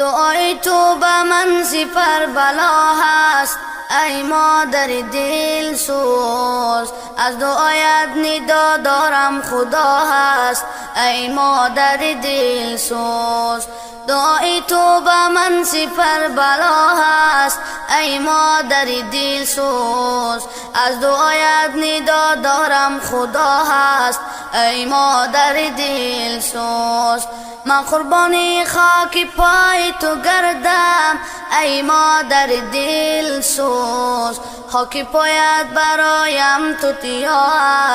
دعای تو به من سپر بلا هست ای مادر دل سوز، از دعایت ندا دارم خدا هست ای مادر دل سوز. دعای تو به من سپر بلا هست ای مادر دل سوز، از دعایت ندا دارم خدا هست ای مادر دل سوز. من قربانی خاک پای تو گردم ای مادر دل سوز، خاک پایت برایم توتیا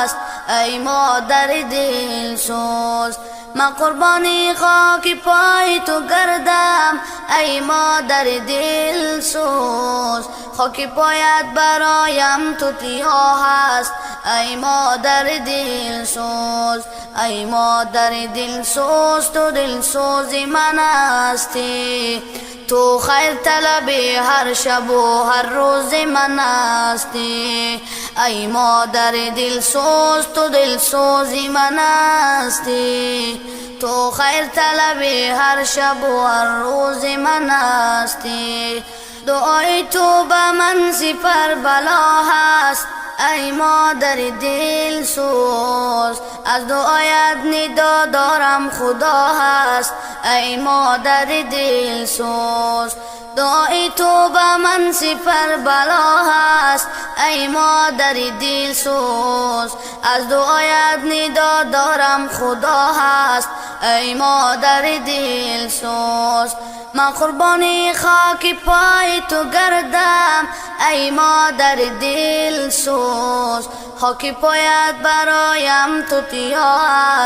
است ای مادر دل سوز. من قربانی خاک پای تو گردم ای مادر دل سوز، خاک پایت برایم توتیا هست ای مادر دل سوز. ای مادر دل سوز تو دل سوز من هستی، تو خیر طلب هر شب و هر روز من هستی. ای مادر دل سوز تو دل سوز من هستی، تو خیر طلب هر شب و هر روز من هستی. دعای تو به من سپر بلا هست ای مادر دل سوز، از دعایت ندا دارم خدا هست ای مادر دل سوز. دعای تو به من سپر بلا هست ای مادر دل سوز، از دعایت ندا دارم خدا هست ای مادر دل سوز. من قربانی خاک پای تو گردم ای مادر دل سوز، خاک پایت برایم توتیا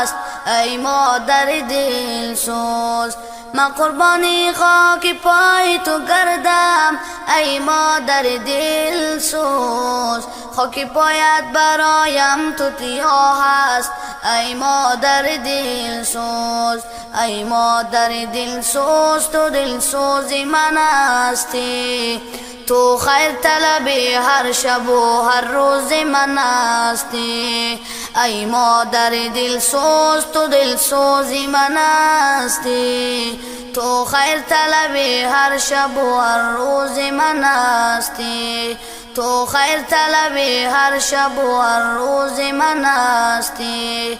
است ای مادر دل سوز. من قربانی خاک پای تو گردم ای مادر دل سوز، خاک پایت برایم توتیا هست ای مادر دل سوز. ای مادر دل سوز تو دل سوز من هستی، تو خیر طلب هر شب و هر روز من هستی. ای مادر دل سوز تو دل سوز من هستی، تو خیر طلب هر شب و هر روز من هستی. تو خیر طلب هر شب و هر روز من هستی.